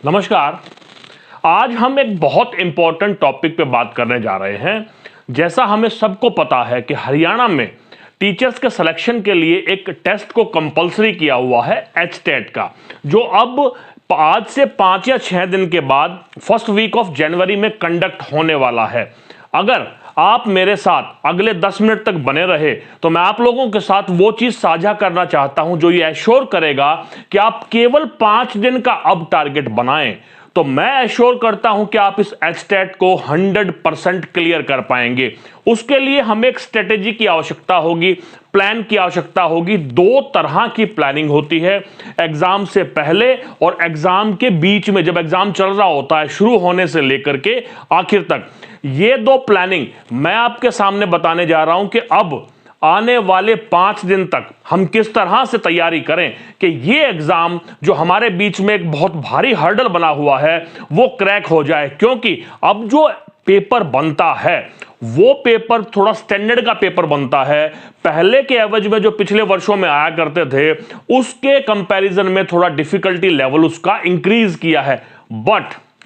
नमस्कार। आज हम एक बहुत इंपॉर्टेंट टॉपिक पे बात करने जा रहे हैं। जैसा हमें सबको पता है कि हरियाणा में टीचर्स के सिलेक्शन के लिए एक टेस्ट को कंपलसरी किया हुआ है एचटेट का, जो अब आज से 5 या 6 दिन के बाद फर्स्ट वीक ऑफ जनवरी में कंडक्ट होने वाला है। अगर आप मेरे साथ अगले 10 मिनट तक बने रहे तो मैं आप लोगों के साथ वो चीज साझा करना चाहता हूं जो ये एश्योर करेगा कि आप केवल 5 दिन का अब टारगेट बनाएं। तो मैं एश्योर करता हूं कि आप इस एचटेट को 100% क्लियर कर पाएंगे। उसके लिए हमें एक स्ट्रेटेजी की आवश्यकता होगी, प्लान की आवश्यकता होगी। 2 तरह की प्लानिंग होती है, एग्जाम से पहले और एग्जाम के बीच में, जब एग्जाम चल रहा होता है, शुरू होने से लेकर के आखिर तक। ये 2 प्लानिंग मैं आपके सामने बताने जा रहा हूं कि अब आने वाले 5 दिन तक हम किस तरह से तैयारी करें कि ये एग्जाम जो हमारे बीच में एक बहुत भारी हर्डल बना हुआ है वो क्रैक हो जाए। क्योंकि अब जो पेपर बनता है वो पेपर थोड़ा स्टैंडर्ड का पेपर बनता है। पहले के एवरेज में जो पिछले वर्षों में आया करते थे उसके कंपैरिजन में थोड़ा डिफिकल्टी लेवल उसका इंक्रीज किया है।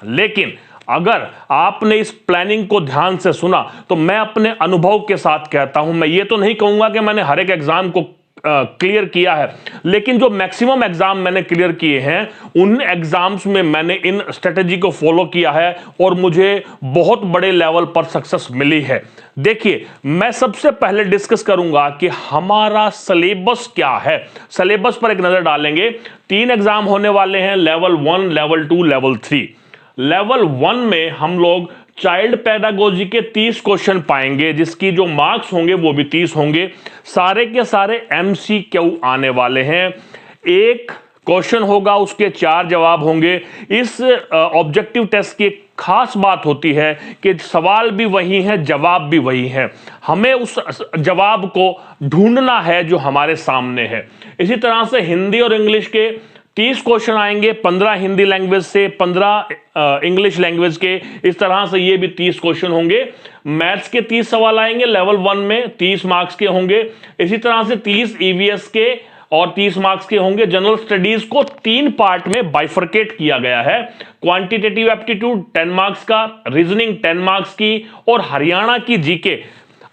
लेकिन अगर आपने इस प्लानिंग को ध्यान से सुना तो मैं अपने अनुभव के साथ कहता हूं, मैं ये तो नहीं कहूंगा कि मैंने हर एक एग्जाम को क्लियर किया है, लेकिन जो मैक्सिमम एग्जाम मैंने क्लियर किए हैं उन एग्जाम्स में मैंने इन स्ट्रेटेजी को फॉलो किया है और मुझे बहुत बड़े लेवल पर सक्सेस मिली है। देखिए, मैं सबसे पहले डिस्कस करूंगा कि हमारा सिलेबस क्या है। सिलेबस पर एक नजर डालेंगे। 3 एग्जाम होने वाले हैं, लेवल 1, लेवल 2, लेवल 3। लेवल 1 में हम लोग चाइल्ड पेडागोजी के 30 क्वेश्चन पाएंगे, जिसकी जो मार्क्स होंगे वो भी 30 होंगे। सारे के सारे एमसीक्यू आने वाले हैं। एक क्वेश्चन होगा, उसके 4 जवाब होंगे। इस ऑब्जेक्टिव टेस्ट की खास बात होती है कि सवाल भी वही है, जवाब भी वही है। हमें उस जवाब को ढूंढना है जो हमारे सामने है। इसी तरह से हिंदी और इंग्लिश के 30 क्वेश्चन आएंगे, 15 हिंदी लैंग्वेज से, 15 इंग्लिश लैंग्वेज के। इस तरह से ये भी 30 क्वेश्चन होंगे। मैथ्स के 30 सवाल आएंगे, लेवल 1 में 30 मार्क्स के होंगे। इसी तरह से 30 ईवीएस के और 30 मार्क्स के होंगे। जनरल स्टडीज को 3 पार्ट में बाइफरकेट किया गया है। क्वांटिटेटिव एप्टीट्यूड 10 मार्क्स का, रीजनिंग 10 मार्क्स की, और हरियाणा की जीके।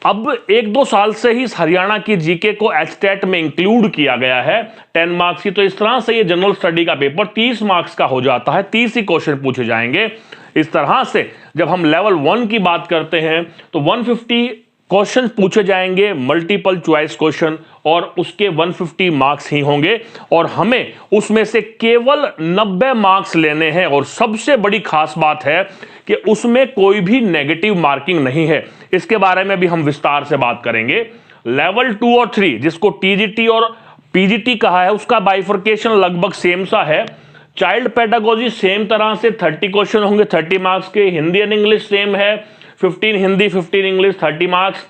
अब 1-2 साल से ही हरियाणा की जीके को एचटेट में इंक्लूड किया गया है 10 मार्क्स की। तो इस तरह से ये जनरल स्टडी का पेपर 30 मार्क्स का हो जाता है। 30 ही क्वेश्चन पूछे जाएंगे। इस तरह से जब हम लेवल 1 की बात करते हैं तो 150 क्वेश्चन पूछे जाएंगे, मल्टीपल चॉइस क्वेश्चन, और उसके 150 मार्क्स ही होंगे और हमें उसमें से केवल 90 मार्क्स लेने हैं। और सबसे बड़ी खास बात है कि उसमें कोई भी नेगेटिव मार्किंग नहीं है। इसके बारे में भी हम विस्तार से बात करेंगे। लेवल 2 और 3, जिसको टीजीटी और पीजीटी कहा है, उसका बाइफरकेशन लगभग सेम सा है। चाइल्ड पेडागोजी सेम तरह से 30 क्वेश्चन होंगे 30 मार्क्स के। हिंदी एंड इंग्लिश सेम है, 15 हिंदी 15 इंग्लिश 30 मार्क्स।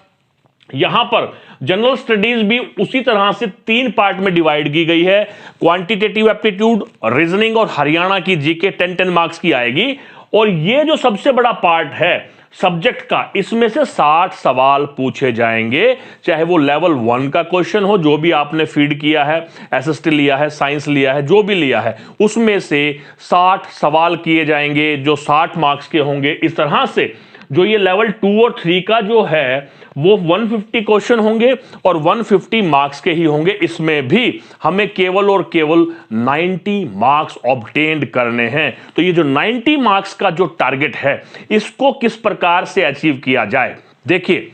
यहां पर जनरल स्टडीज भी उसी तरह से 3 पार्ट में डिवाइड की गई है। क्वांटिटेटिव एप्टीट्यूड, रीजनिंग और हरियाणा की जीके 10-10 मार्क्स की आएगी। और ये जो सबसे बड़ा पार्ट है सब्जेक्ट का, इसमें से 60 सवाल पूछे जाएंगे, चाहे वो लेवल 1 का क्वेश्चन हो, जो भी आपने फीड किया है, एसएसटी लिया है, साइंस लिया है, जो भी लिया है, उसमें से 60 सवाल किए जाएंगे जो 60 मार्क्स के होंगे। इस तरह से जो ये लेवल 2 और 3 का जो है वो 150 क्वेश्चन होंगे और 150 मार्क्स के ही होंगे। इसमें भी हमें केवल और केवल 90 मार्क्स ऑब्टेन्ड करने हैं। तो ये जो 90 मार्क्स का जो टारगेट है, इसको किस प्रकार से अचीव किया जाए। देखिए,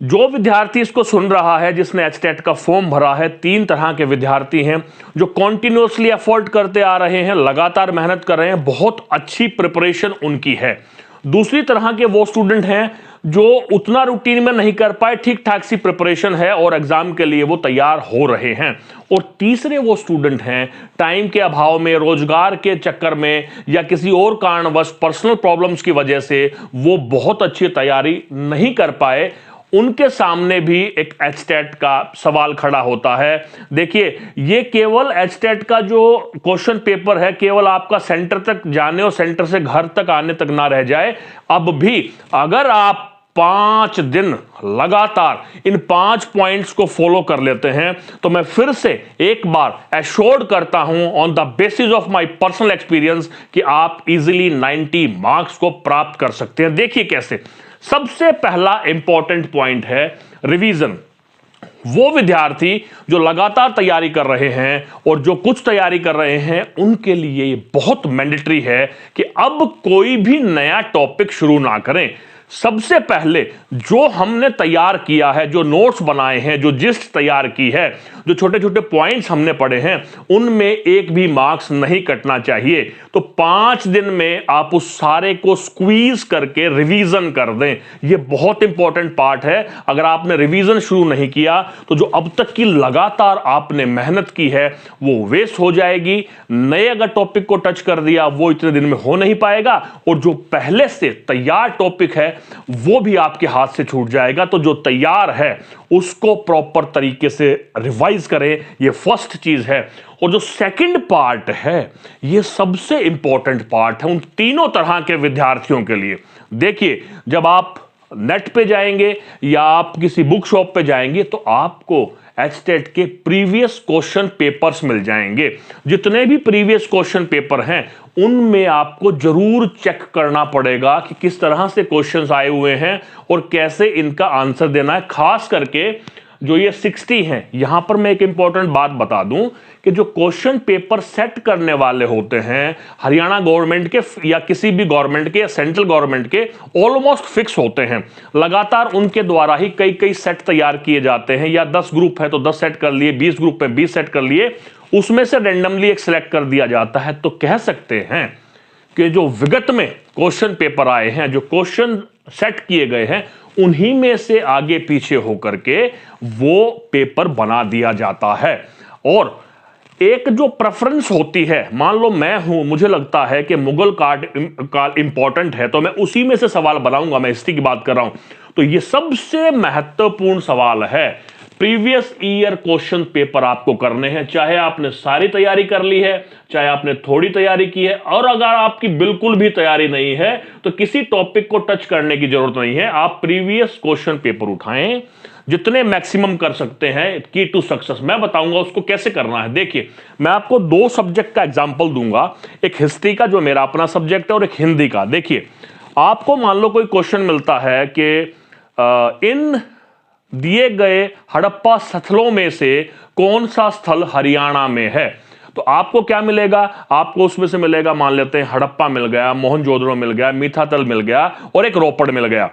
जो विद्यार्थी इसको सुन रहा है, जिसने एचटेट का फॉर्म भरा है, 3 तरह के विद्यार्थी हैं जो कॉन्टिन्यूसली एफर्ट करते आ रहे हैं, लगातार मेहनत कर रहे हैं, बहुत अच्छी प्रिपरेशन उनकी है। दूसरी तरह के वो स्टूडेंट हैं जो उतना रूटीन में नहीं कर पाए, ठीक ठाक सी प्रिपरेशन है और एग्जाम के लिए वो तैयार हो रहे हैं। और तीसरे वो स्टूडेंट हैं टाइम के अभाव में, रोजगार के चक्कर में या किसी और कारणवश, पर्सनल प्रॉब्लम्स की वजह से वो बहुत अच्छी तैयारी नहीं कर पाए। उनके सामने भी एक एचटेट का सवाल खड़ा होता है। देखिए, ये केवल एचटेट का जो क्वेश्चन पेपर है, केवल आपका सेंटर तक जाने और सेंटर से घर तक आने तक ना रह जाए। अब भी अगर आप 5 दिन लगातार इन 5 पॉइंट्स को फॉलो कर लेते हैं तो मैं फिर से एक बार एश्योर्ड करता हूं on the basis of my personal experience कि आप इजीली 90 मार्क्स को प्राप्त कर सकते हैं। देखिए कैसे। सबसे पहला इंपॉर्टेंट पॉइंट है रिवीजन। वो विद्यार्थी जो लगातार तैयारी कर रहे हैं और जो कुछ तैयारी कर रहे हैं उनके लिए ये बहुत मैंडेटरी है कि अब कोई भी नया टॉपिक शुरू ना करें। सबसे पहले जो हमने तैयार किया है, जो नोट्स बनाए हैं, जो जिस्ट तैयार की है, जो छोटे छोटे पॉइंट्स हमने पढ़े हैं, उनमें एक भी मार्क्स नहीं कटना चाहिए। तो 5 दिन में आप उस सारे को स्क्वीज करके रिवीजन कर दें। यह बहुत इंपॉर्टेंट पार्ट है। अगर आपने रिवीजन शुरू नहीं किया तो जो अब तक की लगातार आपने मेहनत की है वो वेस्ट हो जाएगी। नए अगर टॉपिक को टच कर दिया वो इतने दिन में हो नहीं पाएगा, और जो पहले से तैयार टॉपिक है वो भी आपके हाथ से छूट जाएगा। तो जो तैयार है उसको प्रॉपर तरीके से रिवाइज करें, ये फर्स्ट चीज है। और जो सेकंड पार्ट है ये सबसे इंपॉर्टेंट पार्ट है उन तीनों तरह के विद्यार्थियों के लिए। देखिए, जब आप नेट पे जाएंगे या आप किसी बुक शॉप पे जाएंगे तो आपको एचटेट के प्रीवियस क्वेश्चन पेपर्स मिल जाएंगे। जितने भी प्रीवियस क्वेश्चन पेपर हैं उनमें आपको जरूर चेक करना पड़ेगा कि किस तरह से क्वेश्चंस आए हुए हैं और कैसे इनका आंसर देना है। खास करके जो ये 60 हैं, यहां पर मैं एक इंपॉर्टेंट बात बता दूं कि जो क्वेश्चन पेपर सेट करने वाले होते हैं हरियाणा गवर्नमेंट के या किसी भी गवर्नमेंट के या सेंट्रल गवर्नमेंट के, ऑलमोस्ट फिक्स होते हैं। लगातार उनके द्वारा ही कई कई सेट तैयार किए जाते हैं, या 10 ग्रुप है तो 10 सेट कर लिए, 20 ग्रुप है 20 सेट कर लिए, उसमें से रेंडमली एक सिलेक्ट कर दिया जाता है। तो कह सकते हैं कि जो विगत में क्वेश्चन पेपर आए हैं, जो क्वेश्चन सेट किए गए हैं, उन्हीं में से आगे पीछे होकर के वो पेपर बना दिया जाता है। और एक जो प्रेफरेंस होती है, मान लो मैं हूं, मुझे लगता है कि मुगल काल इंपॉर्टेंट है तो मैं उसी में से सवाल बनाऊंगा, मैं हिस्ट्री की बात कर रहा हूं, तो ये सबसे महत्वपूर्ण सवाल है। प्रीवियस ईयर क्वेश्चन पेपर आपको करने हैं, चाहे आपने सारी तैयारी कर ली है, चाहे आपने थोड़ी तैयारी की है, और अगर आपकी बिल्कुल भी तैयारी नहीं है तो किसी टॉपिक को टच करने की जरूरत नहीं है। आप प्रीवियस क्वेश्चन पेपर उठाएं, जितने मैक्सिमम कर सकते हैं। की टू सक्सेस मैं बताऊंगा उसको कैसे करना है। देखिए, मैं आपको 2 सब्जेक्ट का एग्जांपल दूंगा, एक हिस्ट्री का जो मेरा अपना सब्जेक्ट है और एक हिंदी का। देखिए, आपको मान लो कोई क्वेश्चन मिलता है कि इन दिए गए हड़प्पा स्थलों में से कौन सा स्थल हरियाणा में है, तो आपको क्या मिलेगा? आपको उसमें से मिलेगा, मान लेते हैं हड़प्पा मिल गया, मोहनजोदड़ो मिल गया, मीठातल मिल गया और एक रोपड़ मिल गया।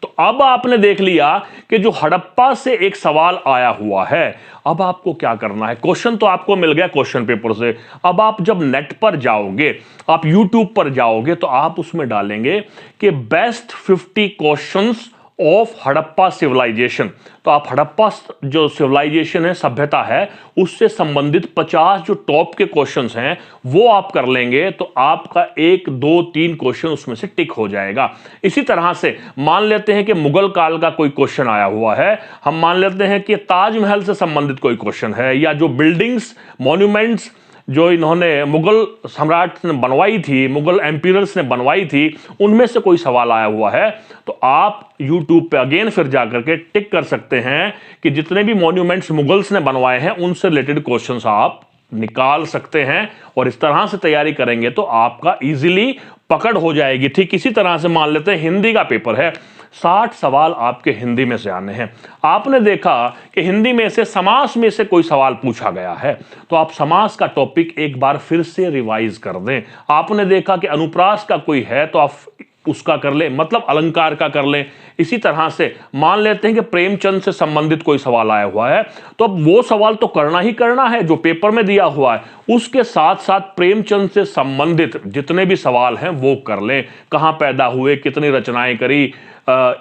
तो अब आपने देख लिया कि जो हड़प्पा से एक सवाल आया हुआ है, अब आपको क्या करना है? क्वेश्चन तो आपको मिल गया क्वेश्चन पेपर से। अब आप जब नेट पर जाओगे, आप यूट्यूब पर जाओगे, तो आप उसमें डालेंगे कि best 50 questions of Harappa civilization. तो आप हड़प्पा जो सिविलाइजेशन है, सभ्यता है, उससे संबंधित 50 जो टॉप के क्वेश्चंस हैं वो आप कर लेंगे, तो आपका 1, 2, 3 क्वेश्चन उसमें से टिक हो जाएगा। इसी तरह से मान लेते हैं कि मुगल काल का कोई क्वेश्चन आया हुआ है, हम मान लेते हैं कि ताजमहल से संबंधित कोई क्वेश्चन है, या जो बिल्डिंग्स, मॉन्यूमेंट्स जो इन्होंने मुगल सम्राट ने बनवाई थी, मुगल एम्पियर्स ने बनवाई थी, उनमें से कोई सवाल आया हुआ है, तो आप यूट्यूब पे अगेन फिर जाकर के टिक कर सकते हैं कि जितने भी मॉन्यूमेंट्स मुगल्स ने बनवाए हैं उनसे रिलेटेड क्वेश्चंस आप निकाल सकते हैं। और इस तरह से तैयारी करेंगे तो आपका इजीली पकड़ हो जाएगी। ठीक इसी तरह से मान लेते हैं हिंदी का पेपर है, 60 सवाल आपके हिंदी में से आने हैं। आपने देखा कि हिंदी में से समास में से कोई सवाल पूछा गया है, तो आप समास का टॉपिक एक बार फिर से रिवाइज कर दें। आपने देखा कि अनुप्रास का कोई है तो आप उसका कर लें, मतलब अलंकार का कर लें। इसी तरह से मान लेते हैं कि प्रेमचंद से संबंधित कोई सवाल आया हुआ है, तो अब वो सवाल तो करना ही करना है जो पेपर में दिया हुआ है, उसके साथ साथ प्रेमचंद से संबंधित जितने भी सवाल हैं वो कर लें। कहां पैदा हुए, कितनी रचनाएं करी,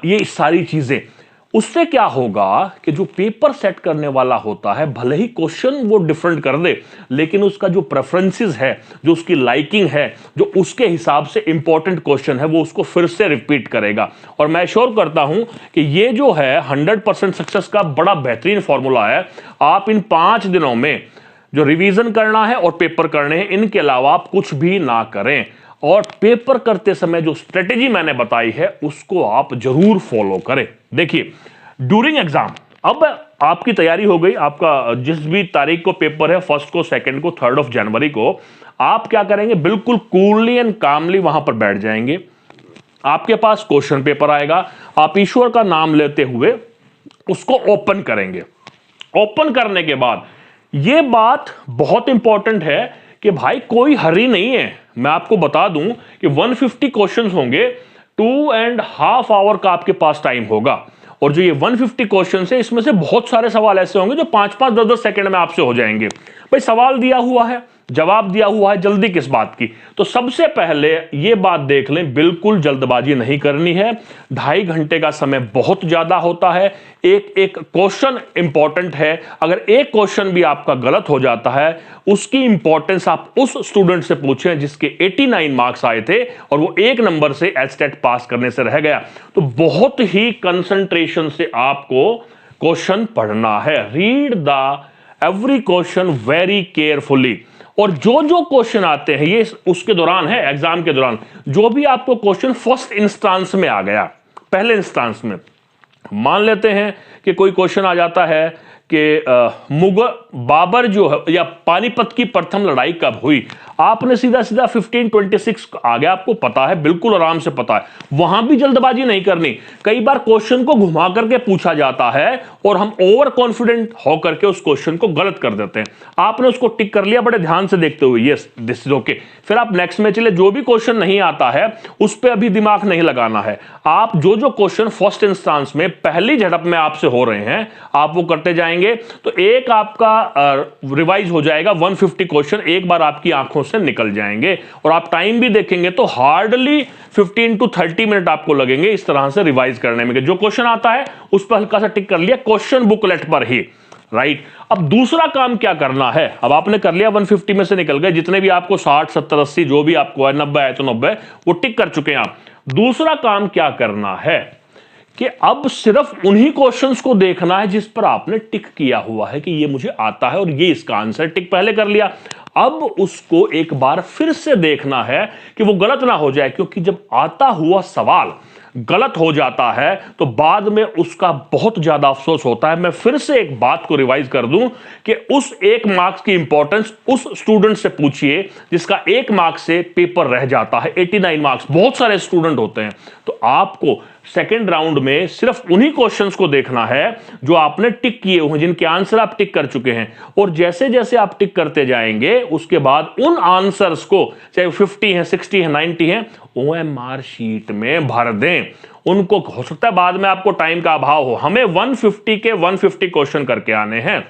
ये सारी चीजें। उससे क्या होगा कि जो पेपर सेट करने वाला होता है, भले ही क्वेश्चन वो डिफरेंट कर दे, लेकिन उसका जो प्रेफरेंसेस है, जो उसकी लाइकिंग है, जो उसके हिसाब से इंपॉर्टेंट क्वेश्चन है, वो उसको फिर से रिपीट करेगा। और मैं श्योर करता हूं कि ये जो है 100% सक्सेस का बड़ा बेहतरीन फॉर्मूला है। आप इन 5 दिनों में जो रिवीजन करना है और पेपर करने हैं, इनके अलावा आप कुछ भी ना करें। और पेपर करते समय जो स्ट्रेटेजी मैंने बताई है उसको आप जरूर फॉलो करें। देखिए, ड्यूरिंग एग्जाम अब आपकी तैयारी हो गई, आपका जिस भी तारीख को पेपर है, 1 को, 2 को, 3 जनवरी को, आप क्या करेंगे, बिल्कुल कूलली एंड कामली वहां पर बैठ जाएंगे। आपके पास क्वेश्चन पेपर आएगा, आप ईश्वर का नाम लेते हुए उसको ओपन करेंगे। ओपन करने के बाद यह बात बहुत इंपॉर्टेंट है कि भाई कोई हरी नहीं है। मैं आपको बता दूं कि 150 क्वेश्चंस होंगे, 2.5 आवर का आपके पास टाइम होगा। और जो ये 150 क्वेश्चन है, इसमें से बहुत सारे सवाल ऐसे होंगे जो 5-5, 10-10 सेकंड में आपसे हो जाएंगे। भाई सवाल दिया हुआ है, जवाब दिया हुआ है, जल्दी किस बात की। तो सबसे पहले ये बात देख लें, बिल्कुल जल्दबाजी नहीं करनी है। 2.5 घंटे का समय बहुत ज्यादा होता है। एक एक क्वेश्चन इंपॉर्टेंट है। अगर एक क्वेश्चन भी आपका गलत हो जाता है, उसकी इंपॉर्टेंस आप उस स्टूडेंट से पूछें जिसके 89 मार्क्स आए थे और वो 1 नंबर से एचटेट पास करने से रह गया। तो बहुत ही कंसंट्रेशन से आपको क्वेश्चन पढ़ना है। Read the every question very carefully. और जो जो क्वेश्चन आते हैं, ये उसके दौरान है, एग्जाम के दौरान जो भी आपको क्वेश्चन फर्स्ट इंस्टांस में आ गया, पहले इंस्टांस में, मान लेते हैं कि कोई क्वेश्चन आ जाता है कि मुगल बाबर जो है, या पानीपत की प्रथम लड़ाई कब हुई, आपने सीधा सीधा 1526 आ गया, आपको पता है, बिल्कुल आराम से पता है। वहां भी जल्दबाजी नहीं करनी। कई बार क्वेश्चन को घुमा करके पूछा जाता है और हम ओवर कॉन्फिडेंट होकर के उस क्वेश्चन को गलत कर देते हैं। आपने उसको टिक कर लिया बड़े ध्यान से देखते हुए, यस दिस इज ओके। फिर आप नेक्स्ट में चले, जो भी क्वेश्चन नहीं आता है उस पर अभी दिमाग नहीं लगाना है। आप जो जो क्वेश्चन फर्स्ट इंस्टांस में पहली झड़प में आपसे हो रहे हैं, आप वो करते जाएंगे। तो एक आपका रिवाइज हो जाएगा, 150 क्वेश्चन एक बार आपकी आंखों से निकल जाएंगे। और आप टाइम भी देखेंगे तो हार्डली 15 to 30 मिनट आपको लगेंगे इस तरह से रिवाइज करने में। जो क्वेश्चन आता है उस पर हल्का सा टिक कर लिया, क्वेश्चन बुकलेट पर ही, राइट। अब दूसरा काम क्या करना है, अब आपने कर लिया, 150 में से निकल गए, जितने भी आपको 60, 70, 80 जो भी आपको है, 90 है तो 90 वो टिक कर चुके हैं आप। दूसरा काम क्या करना है कि अब सिर्फ उन्हीं क्वेश्चंस को देखना है जिस पर आपने टिक किया हुआ है कि ये मुझे आता है और ये इसका आंसर, टिक पहले कर लिया। अब उसको एक बार फिर से देखना है कि वो गलत ना हो जाए, क्योंकि जब आता हुआ सवाल गलत हो जाता है तो बाद में उसका बहुत ज्यादा अफसोस होता है। मैं फिर से एक बात को रिवाइज कर दूं कि उस 1 मार्क्स की इंपॉर्टेंस उस स्टूडेंट से पूछिए जिसका 1 मार्क्स से पेपर रह जाता है। 89 मार्क्स, बहुत सारे स्टूडेंट होते हैं। तो आपको सेकेंड राउंड में सिर्फ उन्हीं क्वेश्चंस को देखना है जो आपने टिक किए हुए, जिनके आंसर आप टिक कर चुके हैं। और जैसे जैसे आप टिक करते जाएंगे उसके बाद उन आंसर्स को, चाहे 50 है, 60 है, 90 है, OMR शीट में भर दें। उनको हो सकता है बाद में आपको टाइम का अभाव हो, हमें 150 के 150 क्वेश्चन करके आने हैं,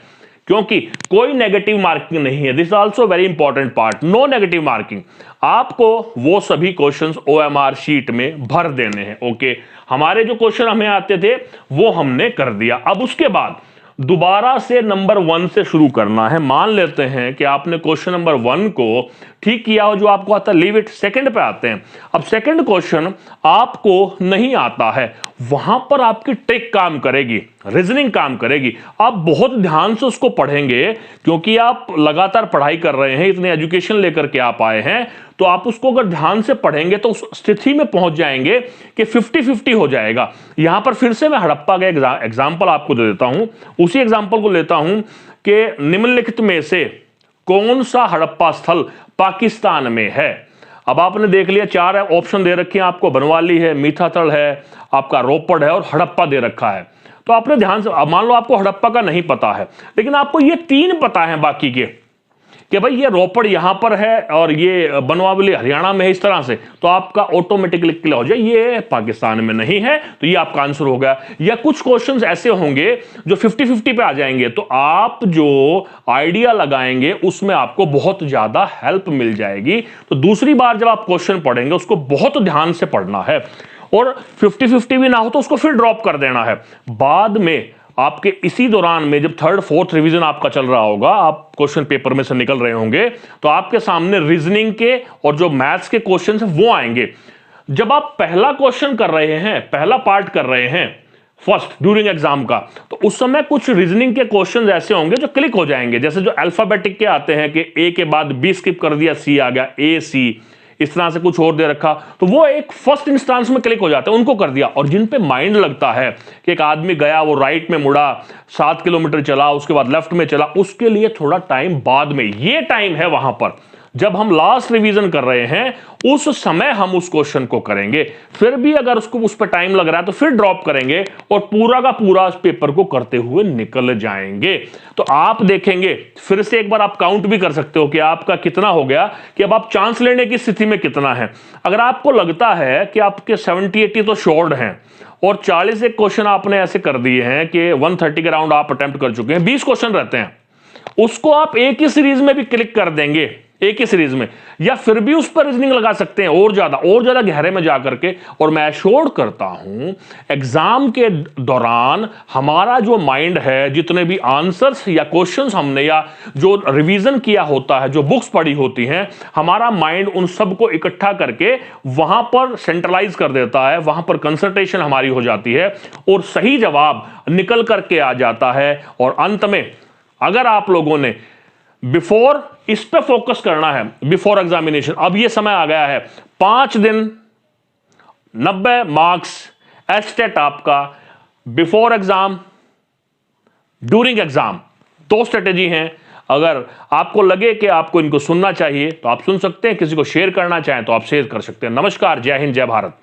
क्योंकि कोई नेगेटिव मार्किंग नहीं है। This also very important part, no negative marking. आपको वो सभी क्वेश्चंस OMR शीट में भर देने हैं। ओके, हमारे जो क्वेश्चन हमें आते थे वो हमने कर दिया। अब उसके बाद दोबारा से नंबर 1 से शुरू करना है। मान लेते हैं कि आपने क्वेश्चन नंबर 1 को ठीक किया हो, जो आपको आता है, लीव इट, सेकंड पे आते हैं। अब सेकंड क्वेश्चन आपको नहीं आता है, वहां पर आपकी ट्रिक काम करेगी, रीजनिंग काम करेगी। आप बहुत ध्यान से उसको पढ़ेंगे, क्योंकि आप लगातार पढ़ाई कर रहे हैं, इतने एजुकेशन लेकर के आप आए हैं। तो आप उसको अगर ध्यान से पढ़ेंगे तो उस स्थिति में पहुंच जाएंगे कि 50-50 हो जाएगा। यहां पर फिर से मैं हड़प्पा का एग्जाम्पल आपको दे देता हूं। उसी एग्जाम्पल को लेता हूं कि निम्नलिखित में से कौन सा हड़प्पा स्थल पाकिस्तान में है। अब आपने देख लिया, 4 ऑप्शन दे रखे हैं आपको, बनवाली है, मीठातड़ है, आपका रोपड़ है और हड़प्पा दे रखा है। तो आपने ध्यान से, मान लो आपको हड़प्पा का नहीं पता है, लेकिन आपको ये 3 पता है बाकी के, कि भाई ये रोपड़ यहां पर है और ये बनवाली हरियाणा में है, इस तरह से, तो आपका ऑटोमेटिकली क्लियर हो जाए ये पाकिस्तान में नहीं है, तो ये आपका आंसर हो गया। या कुछ क्वेश्चंस ऐसे होंगे जो 50-50 पे आ जाएंगे, तो आप जो आइडिया लगाएंगे उसमें आपको बहुत ज्यादा हेल्प मिल जाएगी। तो दूसरी बार जब आप क्वेश्चन पढ़ेंगे उसको बहुत ध्यान से पढ़ना है, और 50-50 भी ना हो तो उसको फिर ड्रॉप कर देना है। बाद में आपके इसी दौरान में जब 3rd, 4th रिवीजन आपका चल रहा होगा, आप क्वेश्चन पेपर में से निकल रहे होंगे, तो आपके सामने रीजनिंग के और जो मैथ्स के क्वेश्चन हैं वो आएंगे। जब आप पहला क्वेश्चन कर रहे हैं, पहला पार्ट कर रहे हैं फर्स्ट ड्यूरिंग एग्जाम का, तो उस समय कुछ रीजनिंग के क्वेश्चन ऐसे होंगे जो क्लिक हो जाएंगे, जैसे जो अल्फाबेटिक के आते हैं कि ए के बाद बी स्किप कर दिया, सी आ गया, ए सी, इस तरह से कुछ और दे रखा, तो वो एक फर्स्ट इंस्टांस में क्लिक हो जाता है, उनको कर दिया। और जिन पे माइंड लगता है कि एक आदमी गया, वो राइट में मुड़ा, 7 किलोमीटर चला, उसके बाद लेफ्ट में चला, उसके लिए थोड़ा टाइम बाद में, ये टाइम है वहां पर जब हम लास्ट रिवीजन कर रहे हैं, उस समय हम उस क्वेश्चन को करेंगे। फिर भी अगर उसको उस पर टाइम लग रहा है तो फिर ड्रॉप करेंगे और पूरा का पूरा उस पेपर को करते हुए निकल जाएंगे। तो आप देखेंगे, फिर से एक बार आप काउंट भी कर सकते हो कि आपका कितना हो गया, कि अब आप चांस लेने की स्थिति में कितना है। अगर आपको लगता है कि आपके 70-80 तो श्योर्ड हैं और 40 एक क्वेश्चन आपने ऐसे कर दिए हैं कि 130 के राउंड आप अटेम्प्ट कर चुके हैं, 20 क्वेश्चन रहते हैं, उसको आप एक ही सीरीज में भी क्लिक कर देंगे, एक ही सीरीज में, या फिर भी उस पर रीजनिंग लगा सकते हैं और ज्यादा गहरे में जाकर के। और मैं एश्योर करता हूं एग्जाम के दौरान हमारा जो माइंड है, जितने भी आंसर्स या क्वेश्चंस हमने या जो रिवीजन किया होता है, जो बुक्स पढ़ी होती हैं, हमारा माइंड उन सबको इकट्ठा करके वहां पर सेंट्रलाइज कर देता है, वहां पर कंसंट्रेशन हमारी हो जाती है और सही जवाब निकल करके आ जाता है। और अंत में अगर आप लोगों ने बिफोर इस पे फोकस करना है, बिफोर एग्जामिनेशन, अब ये समय आ गया है, 5 दिन 90 मार्क्स एस्टेट आपका, before exam, during exam, 2 strategy हैं। अगर आपको लगे कि आपको इनको सुनना चाहिए तो आप सुन सकते हैं, किसी को शेयर करना चाहें तो आप शेयर कर सकते हैं। नमस्कार, जय हिंद, जय भारत।